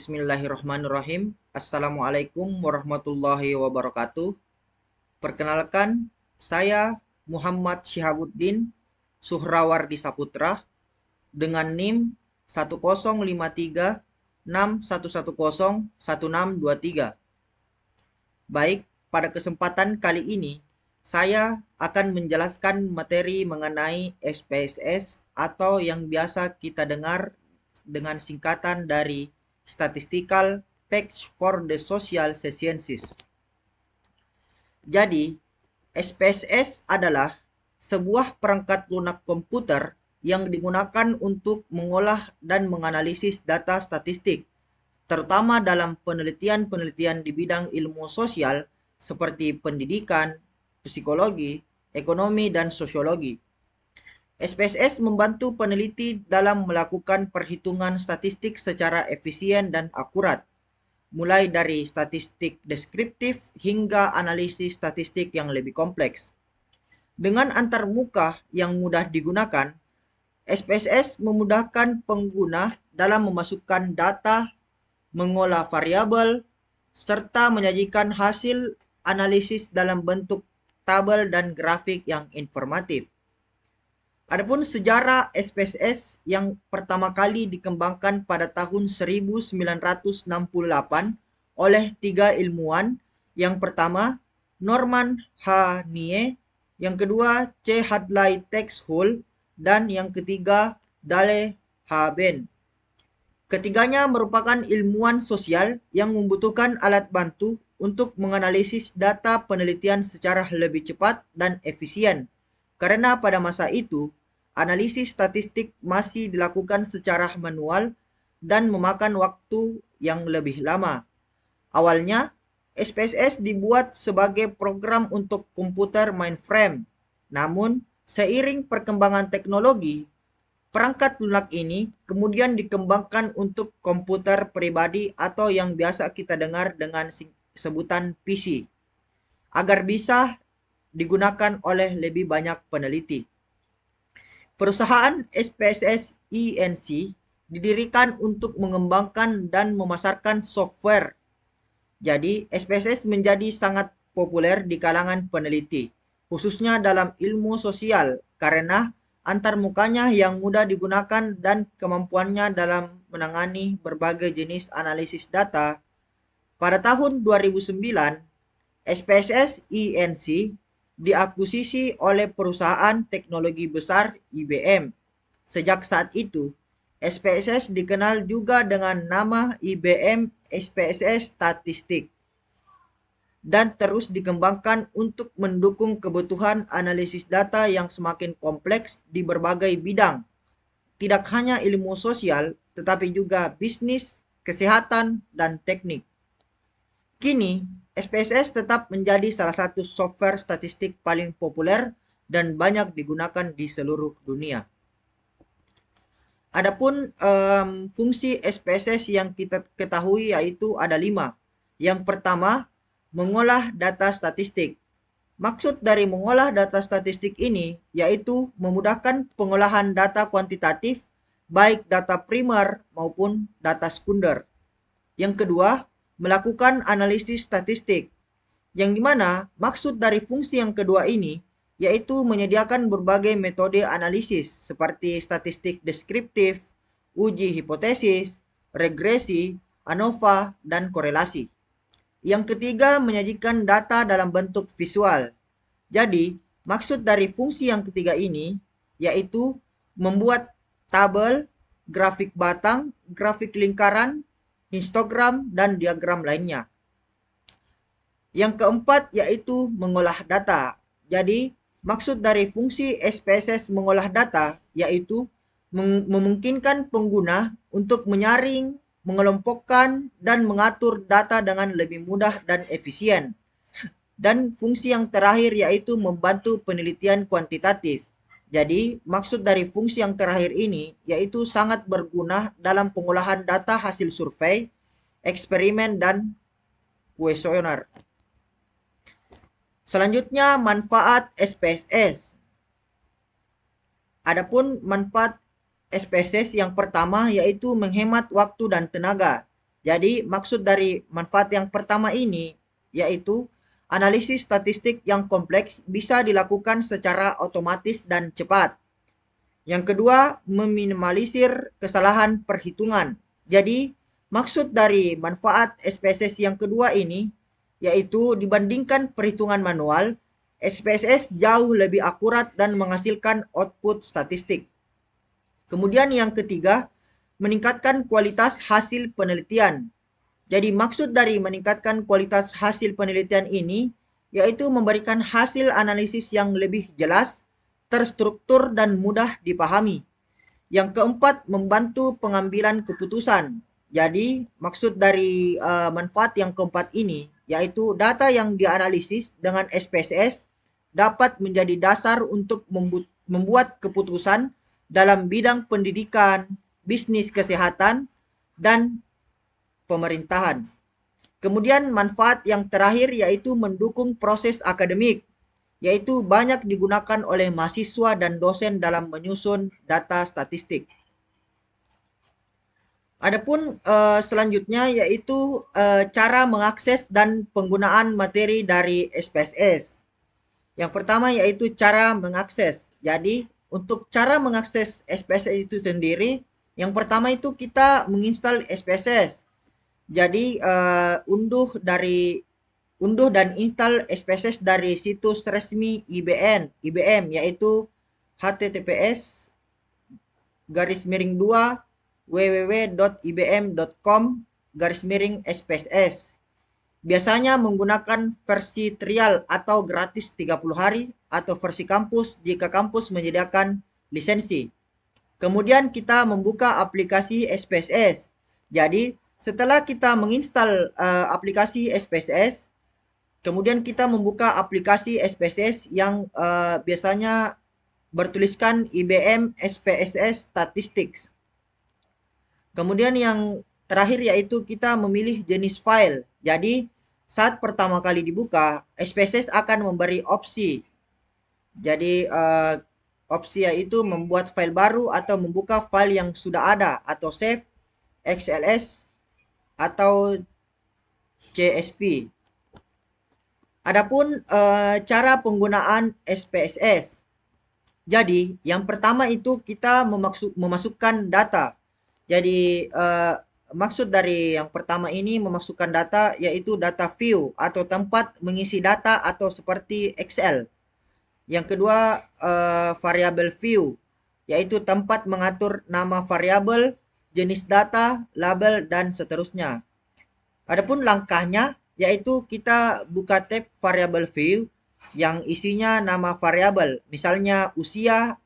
Bismillahirrahmanirrahim. Assalamualaikum warahmatullahi wabarakatuh. Perkenalkan, saya Muhammad Syihabuddin Suhrawardi Saputra dengan NIM 1053611011623. Baik, pada kesempatan kali ini saya akan menjelaskan materi mengenai SPSS atau yang biasa kita dengar dengan singkatan dari Statistical Package for the Social Sciences. Jadi, SPSS adalah sebuah perangkat lunak komputer yang digunakan untuk mengolah dan menganalisis data statistik, terutama dalam penelitian-penelitian di bidang ilmu sosial seperti pendidikan, psikologi, ekonomi, dan sosiologi. SPSS membantu peneliti dalam melakukan perhitungan statistik secara efisien dan akurat, mulai dari statistik deskriptif hingga analisis statistik yang lebih kompleks. Dengan antarmuka yang mudah digunakan, SPSS memudahkan pengguna dalam memasukkan data, mengolah variabel, serta menyajikan hasil analisis dalam bentuk tabel dan grafik yang informatif. Adapun sejarah SPSS yang pertama kali dikembangkan pada tahun 1968 oleh 3 ilmuwan. Yang pertama, Norman H. Nie, yang kedua, C. Hadley Tex Hull, dan yang ketiga, Dale H. Ben. Ketiganya merupakan ilmuwan sosial yang membutuhkan alat bantu untuk menganalisis data penelitian secara lebih cepat dan efisien. Karena pada masa itu, analisis statistik masih dilakukan secara manual dan memakan waktu yang lebih lama. Awalnya, SPSS dibuat sebagai program untuk komputer mainframe. Namun, seiring perkembangan teknologi, perangkat lunak ini kemudian dikembangkan untuk komputer pribadi atau yang biasa kita dengar dengan sebutan PC, agar bisa digunakan oleh lebih banyak peneliti. Perusahaan SPSS Inc. didirikan untuk mengembangkan dan memasarkan software. Jadi, SPSS menjadi sangat populer di kalangan peneliti, khususnya dalam ilmu sosial, karena antarmukanya yang mudah digunakan dan kemampuannya dalam menangani berbagai jenis analisis data. Pada tahun 2009, SPSS Inc. diakuisisi oleh perusahaan teknologi besar IBM. Sejak saat itu, SPSS dikenal juga dengan nama IBM SPSS Statistik dan terus dikembangkan untuk mendukung kebutuhan analisis data yang semakin kompleks di berbagai bidang, tidak hanya ilmu sosial, tetapi juga bisnis, kesehatan, dan teknik. Kini, SPSS tetap menjadi salah satu software statistik paling populer dan banyak digunakan di seluruh dunia. Adapun fungsi SPSS yang kita ketahui yaitu ada 5. Yang pertama, mengolah data statistik. Maksud dari mengolah data statistik ini yaitu memudahkan pengolahan data kuantitatif, baik data primer maupun data sekunder. Yang kedua, melakukan analisis statistik, yang dimana maksud dari fungsi yang kedua ini yaitu menyediakan berbagai metode analisis seperti statistik deskriptif, uji hipotesis, regresi, ANOVA, dan korelasi. Yang ketiga, menyajikan data dalam bentuk visual. Jadi, maksud dari fungsi yang ketiga ini yaitu membuat tabel, grafik batang, grafik lingkaran, histogram, dan diagram lainnya. Yang keempat yaitu mengolah data. Jadi, maksud dari fungsi SPSS mengolah data yaitu memungkinkan pengguna untuk menyaring, mengelompokkan, dan mengatur data dengan lebih mudah dan efisien. Dan fungsi yang terakhir yaitu membantu penelitian kuantitatif. Jadi, maksud dari fungsi yang terakhir ini yaitu sangat berguna dalam pengolahan data hasil survei, eksperimen, dan kuesioner. Selanjutnya, manfaat SPSS. Adapun manfaat SPSS yang pertama yaitu menghemat waktu dan tenaga. Jadi maksud dari manfaat yang pertama ini yaitu analisis statistik yang kompleks bisa dilakukan secara otomatis dan cepat. Yang kedua, meminimalisir kesalahan perhitungan. Jadi, maksud dari manfaat SPSS yang kedua ini yaitu dibandingkan perhitungan manual, SPSS jauh lebih akurat dan menghasilkan output statistik. Kemudian yang ketiga, meningkatkan kualitas hasil penelitian. Jadi maksud dari meningkatkan kualitas hasil penelitian ini yaitu memberikan hasil analisis yang lebih jelas, terstruktur dan mudah dipahami. Yang keempat, membantu pengambilan keputusan. Jadi maksud dari manfaat yang keempat ini yaitu data yang dianalisis dengan SPSS dapat menjadi dasar untuk membuat keputusan dalam bidang pendidikan, bisnis kesehatan, dan pemerintahan. Kemudian manfaat yang terakhir yaitu mendukung proses akademik, yaitu banyak digunakan oleh mahasiswa dan dosen dalam menyusun data statistik. Adapun selanjutnya yaitu cara mengakses dan penggunaan materi dari SPSS. Yang pertama yaitu cara mengakses. Jadi untuk cara mengakses SPSS itu sendiri, yang pertama itu kita menginstal SPSS. Jadi unduh dan install SPSS dari situs resmi IBM yaitu https://2 www.ibm.com/SPSS. Biasanya menggunakan versi trial atau gratis 30 hari atau versi kampus jika kampus menyediakan lisensi. Kemudian kita membuka aplikasi SPSS. Jadi setelah kita menginstal aplikasi SPSS, kemudian kita membuka aplikasi SPSS yang biasanya bertuliskan IBM SPSS Statistics. Kemudian yang terakhir yaitu kita memilih jenis file. Jadi saat pertama kali dibuka, SPSS akan memberi opsi. Jadi opsi yaitu membuat file baru atau membuka file yang sudah ada atau save, XLS, atau CSV. Adapun cara penggunaan SPSS. Jadi yang pertama itu kita memasukkan data. Jadi maksud dari yang pertama ini memasukkan data yaitu data view atau tempat mengisi data atau seperti Excel. Yang kedua variable view yaitu tempat mengatur nama variabel, jenis data, label, dan seterusnya. Adapun langkahnya yaitu kita buka tab variable view yang isinya nama variabel, misalnya usia,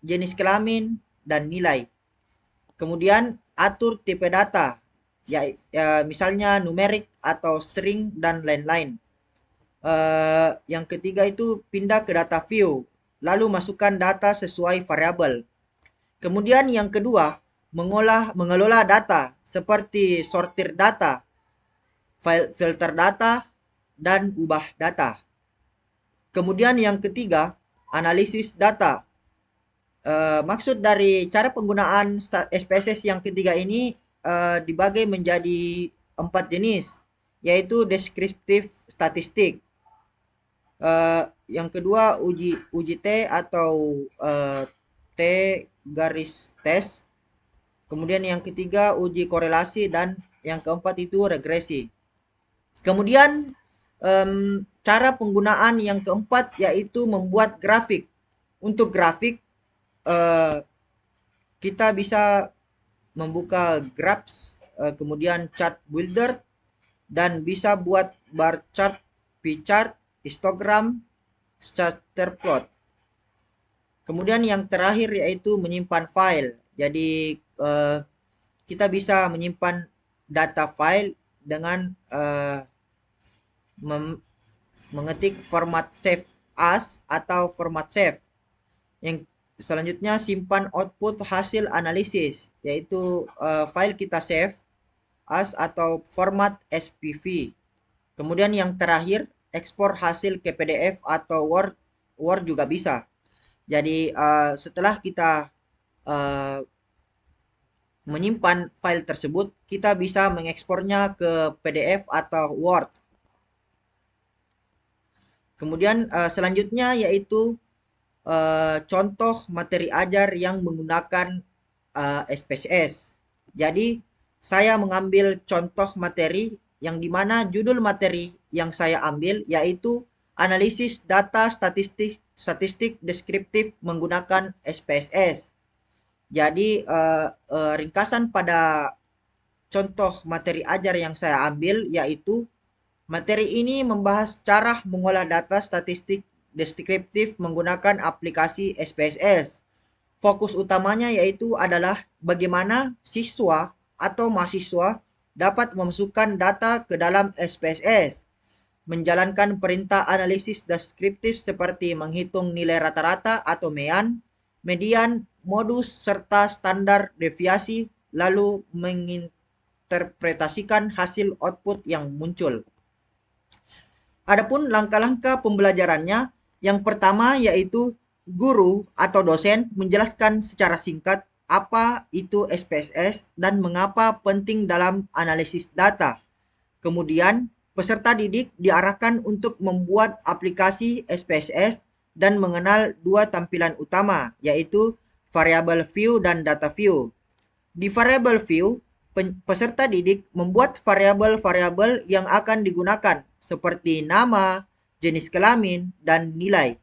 jenis kelamin, dan nilai. Kemudian atur tipe data, misalnya numerik atau string dan lain-lain. Yang ketiga itu pindah ke data view, lalu masukkan data sesuai variabel. Kemudian yang kedua, mengelola data seperti sortir data, filter data, dan ubah data. Kemudian yang ketiga, analisis data. Maksud dari cara penggunaan SPSS yang ketiga ini dibagi menjadi 4 jenis, yaitu deskriptif statistik. Yang kedua uji T atau T garis tes. Kemudian yang ketiga uji korelasi dan yang keempat itu regresi. Kemudian cara penggunaan yang keempat yaitu membuat grafik. Untuk grafik kita bisa membuka graphs, kemudian chart builder, dan bisa buat bar chart, pie chart, histogram, scatter plot. Kemudian yang terakhir yaitu menyimpan file. Jadi kita bisa menyimpan data file dengan mengetik format save as atau format save. Yang selanjutnya simpan output hasil analisis, yaitu file kita save as atau format SPV. Kemudian yang terakhir ekspor hasil ke PDF atau Word juga bisa. Jadi setelah kita menyimpan file tersebut, kita bisa mengekspornya ke PDF atau Word. Kemudian selanjutnya yaitu contoh materi ajar yang menggunakan SPSS. Jadi saya mengambil contoh materi yang dimana judul materi yang saya ambil yaitu analisis data statistik deskriptif menggunakan SPSS. Jadi ringkasan pada contoh materi ajar yang saya ambil yaitu materi ini membahas cara mengolah data statistik deskriptif menggunakan aplikasi SPSS. Fokus utamanya yaitu adalah bagaimana siswa atau mahasiswa dapat memasukkan data ke dalam SPSS, menjalankan perintah analisis deskriptif seperti menghitung nilai rata-rata atau median, modus, serta standar deviasi, lalu menginterpretasikan hasil output yang muncul. Adapun langkah-langkah pembelajarannya, yang pertama yaitu guru atau dosen menjelaskan secara singkat apa itu SPSS dan mengapa penting dalam analisis data. Kemudian, peserta didik diarahkan untuk membuat aplikasi SPSS dan mengenal dua tampilan utama, yaitu variable view dan data view. Di variable view, peserta didik membuat variabel-variabel yang akan digunakan seperti nama, jenis kelamin, dan nilai.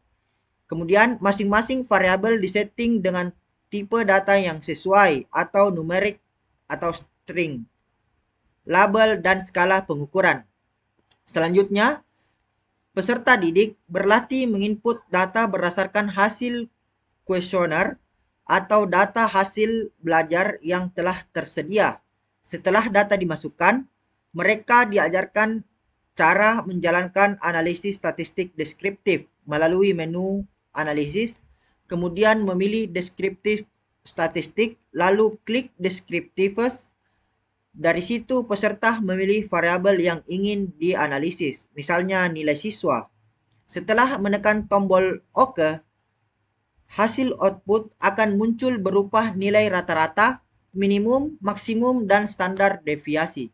Kemudian masing-masing variabel disetting dengan tipe data yang sesuai atau numerik atau string, label, dan skala pengukuran. Selanjutnya, peserta didik berlatih menginput data berdasarkan hasil kuesioner atau data hasil belajar yang telah tersedia. Setelah data dimasukkan, mereka diajarkan cara menjalankan analisis statistik deskriptif melalui menu analisis, kemudian memilih deskriptif statistik, lalu klik deskriptifes. Dari situ peserta memilih variabel yang ingin dianalisis, misalnya nilai siswa. Setelah menekan tombol OK, hasil output akan muncul berupa nilai rata-rata, minimum, maksimum, dan standar deviasi.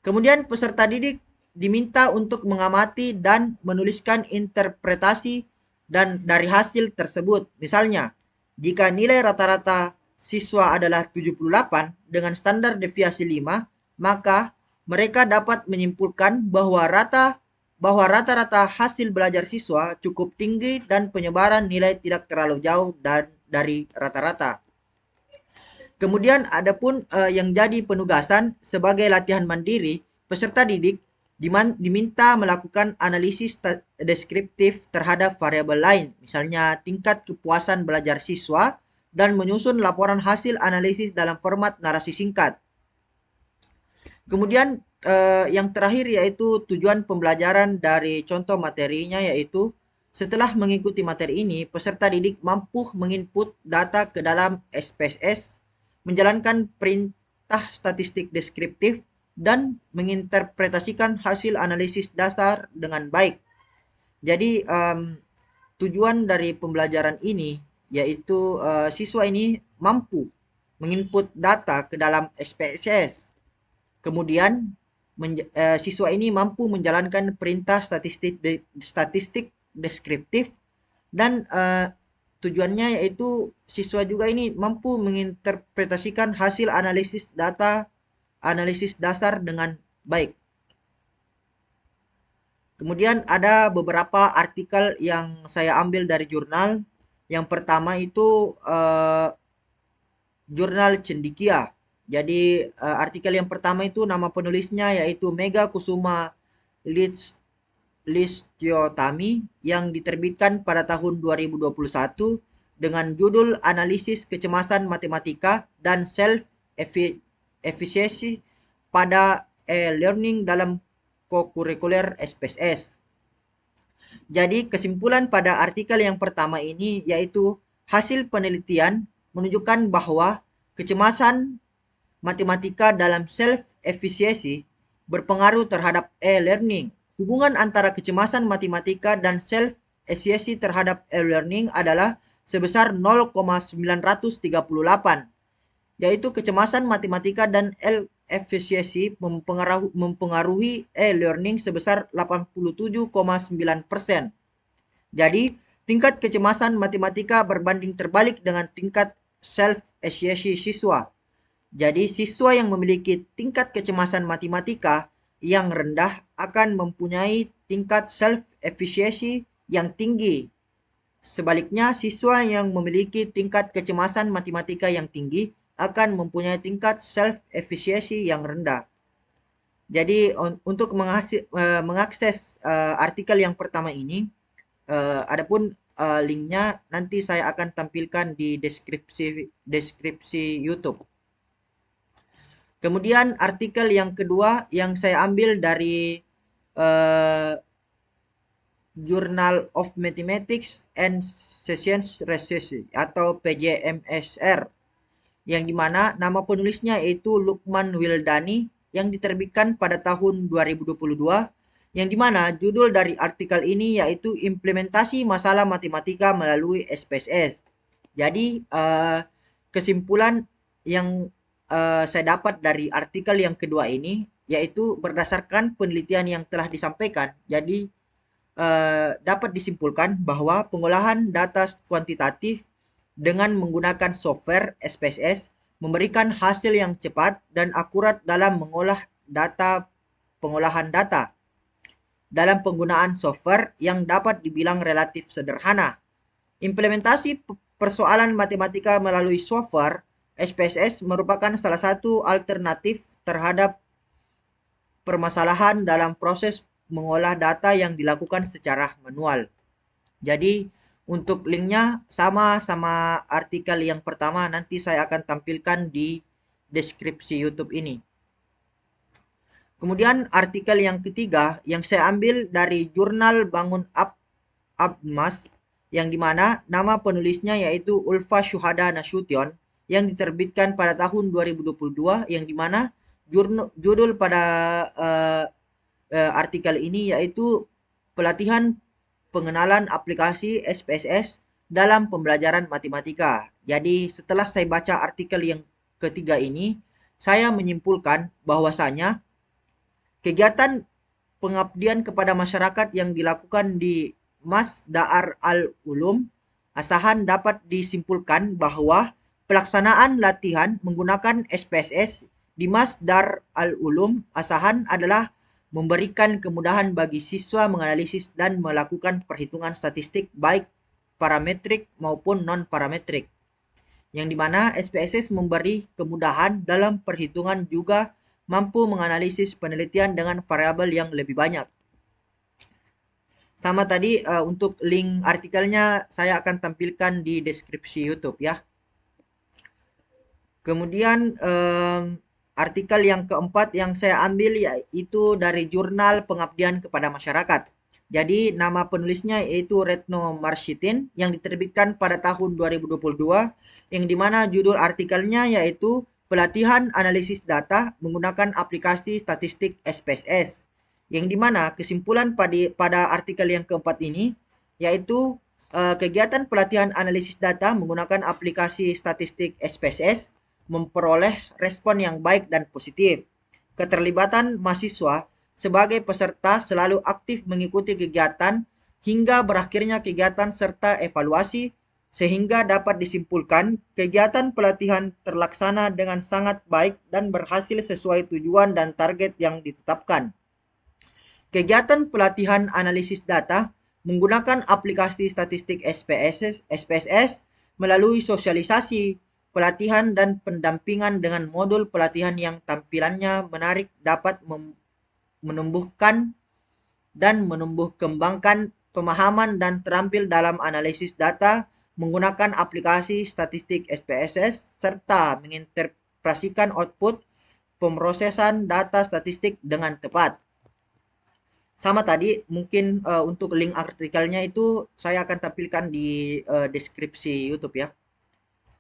Kemudian peserta didik diminta untuk mengamati dan menuliskan interpretasi dan dari hasil tersebut. Misalnya, jika nilai rata-rata siswa adalah 78 dengan standar deviasi 5, maka mereka dapat menyimpulkan bahwa rata-rata hasil belajar siswa cukup tinggi dan penyebaran nilai tidak terlalu jauh dari rata-rata. Kemudian adapun yang jadi penugasan sebagai latihan mandiri, peserta didik diminta melakukan analisis deskriptif terhadap variabel lain, misalnya tingkat kepuasan belajar siswa, dan menyusun laporan hasil analisis dalam format narasi singkat. Kemudian yang terakhir yaitu tujuan pembelajaran dari contoh materinya, yaitu setelah mengikuti materi ini, peserta didik mampu menginput data ke dalam SPSS, menjalankan perintah statistik deskriptif, dan menginterpretasikan hasil analisis dasar dengan baik. Jadi tujuan dari pembelajaran ini yaitu siswa ini mampu menginput data ke dalam SPSS. Kemudian siswa ini mampu menjalankan perintah statistik deskriptif, dan tujuannya yaitu siswa juga ini mampu menginterpretasikan hasil analisis dasar dengan baik. Kemudian ada beberapa artikel yang saya ambil dari jurnal. Yang pertama itu jurnal Cendekia. Jadi artikel yang pertama itu nama penulisnya yaitu Mega Kusuma Listyothami yang diterbitkan pada tahun 2021 dengan judul Analisis Kecemasan Matematika dan Self-Efficacy pada e-learning dalam kokurikuler SPSS. Jadi kesimpulan pada artikel yang pertama ini yaitu hasil penelitian menunjukkan bahwa kecemasan matematika dalam self-efficacy berpengaruh terhadap e-learning. Hubungan antara kecemasan matematika dan self-efficacy terhadap e-learning adalah sebesar 0,938. yaitu kecemasan matematika dan efisiensi mempengaruhi e-learning sebesar 87,9%. Jadi, tingkat kecemasan matematika berbanding terbalik dengan tingkat self-efisiensi siswa. Jadi, siswa yang memiliki tingkat kecemasan matematika yang rendah akan mempunyai tingkat self-efisiensi yang tinggi. Sebaliknya, siswa yang memiliki tingkat kecemasan matematika yang tinggi akan mempunyai tingkat self-efisiensi yang rendah. Jadi, untuk mengakses artikel yang pertama ini, adapun linknya nanti saya akan tampilkan di deskripsi YouTube. Kemudian artikel yang kedua yang saya ambil dari Journal of Mathematics and Science Research atau PJMSR, yang dimana nama penulisnya yaitu Lukman Wildani, yang diterbitkan pada tahun 2022, yang dimana judul dari artikel ini yaitu implementasi masalah matematika melalui SPSS. Jadi kesimpulan yang saya dapat dari artikel yang kedua ini yaitu berdasarkan penelitian yang telah disampaikan. Jadi dapat disimpulkan bahwa pengolahan data kuantitatif dengan menggunakan software SPSS memberikan hasil yang cepat dan akurat dalam mengolah data pengolahan data dalam penggunaan software yang dapat dibilang relatif sederhana. Implementasi persoalan matematika melalui software SPSS merupakan salah satu alternatif terhadap permasalahan dalam proses mengolah data yang dilakukan secara manual. Jadi untuk linknya sama artikel yang pertama, nanti saya akan tampilkan di deskripsi YouTube ini. Kemudian artikel yang ketiga yang saya ambil dari jurnal Bangun Abmas, yang dimana nama penulisnya yaitu Ulfa Syuhada Nasution, yang diterbitkan pada tahun 2022, yang dimana judul pada artikel ini yaitu pelatihan pengenalan aplikasi SPSS dalam pembelajaran matematika. Jadi setelah saya baca artikel yang ketiga ini, saya menyimpulkan bahwasanya kegiatan pengabdian kepada masyarakat yang dilakukan di Mas Daar Al-Ulum Asahan dapat disimpulkan bahwa pelaksanaan latihan menggunakan SPSS di Mas Dar Al-Ulum Asahan adalah memberikan kemudahan bagi siswa menganalisis dan melakukan perhitungan statistik baik parametrik maupun non-parametrik, yang dimana SPSS memberi kemudahan dalam perhitungan juga mampu menganalisis penelitian dengan variabel yang lebih banyak. Sama tadi untuk link artikelnya saya akan tampilkan di deskripsi YouTube ya. Kemudian artikel yang keempat yang saya ambil yaitu dari jurnal Pengabdian kepada Masyarakat. Jadi nama penulisnya yaitu Retno Marshitin, yang diterbitkan pada tahun 2022, yang dimana judul artikelnya yaitu pelatihan analisis data menggunakan aplikasi statistik SPSS. Yang dimana kesimpulan pada artikel yang keempat ini yaitu kegiatan pelatihan analisis data menggunakan aplikasi statistik SPSS memperoleh respon yang baik dan positif. Keterlibatan mahasiswa sebagai peserta selalu aktif mengikuti kegiatan hingga berakhirnya kegiatan serta evaluasi, sehingga dapat disimpulkan kegiatan pelatihan terlaksana dengan sangat baik dan berhasil sesuai tujuan dan target yang ditetapkan. Kegiatan pelatihan analisis data menggunakan aplikasi statistik SPSS melalui sosialisasi, pelatihan dan pendampingan dengan modul pelatihan yang tampilannya menarik dapat menumbuhkan dan menumbuh kembangkan pemahaman dan terampil dalam analisis data menggunakan aplikasi statistik SPSS serta menginterpretasikan output pemrosesan data statistik dengan tepat. Sama tadi mungkin untuk link artikelnya itu saya akan tampilkan di deskripsi YouTube ya.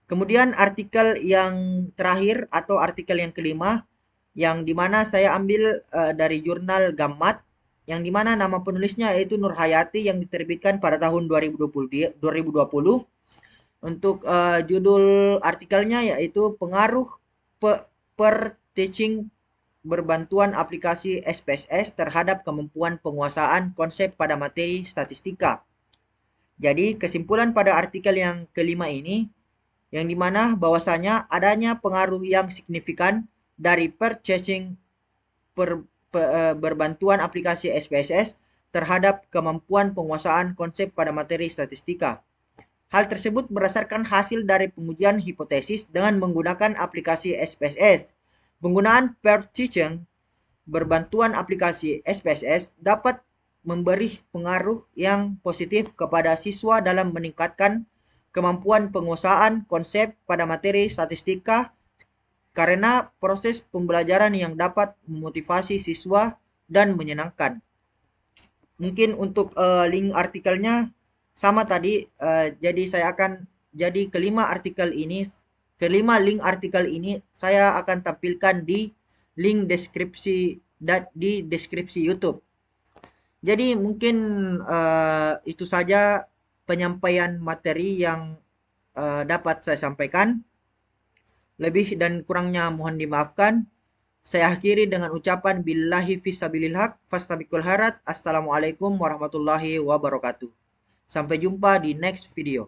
Kemudian artikel yang terakhir atau artikel yang kelima yang dimana saya ambil dari jurnal Gammat, yang dimana nama penulisnya yaitu Nur Hayati, yang diterbitkan pada tahun 2020. Untuk judul artikelnya yaitu pengaruh per teaching berbantuan aplikasi SPSS terhadap kemampuan penguasaan konsep pada materi statistika. Jadi kesimpulan pada artikel yang kelima ini, yang dimana bahwasanya adanya pengaruh yang signifikan dari purchasing berbantuan aplikasi SPSS terhadap kemampuan penguasaan konsep pada materi statistika. Hal tersebut berdasarkan hasil dari pengujian hipotesis dengan menggunakan aplikasi SPSS. Penggunaan purchasing berbantuan aplikasi SPSS dapat memberi pengaruh yang positif kepada siswa dalam meningkatkan kemampuan penguasaan konsep pada materi statistika karena proses pembelajaran yang dapat memotivasi siswa dan menyenangkan. Mungkin untuk link artikelnya sama tadi, jadi saya akan jadi kelima link artikel ini saya akan tampilkan di link deskripsi dan di deskripsi YouTube. Jadi mungkin itu saja penyampaian materi yang dapat saya sampaikan. Lebih dan kurangnya mohon dimaafkan. Saya akhiri dengan ucapan billahi fisabilil haq fastabiqul khairat. Assalamualaikum warahmatullahi wabarakatuh. Sampai jumpa di next video.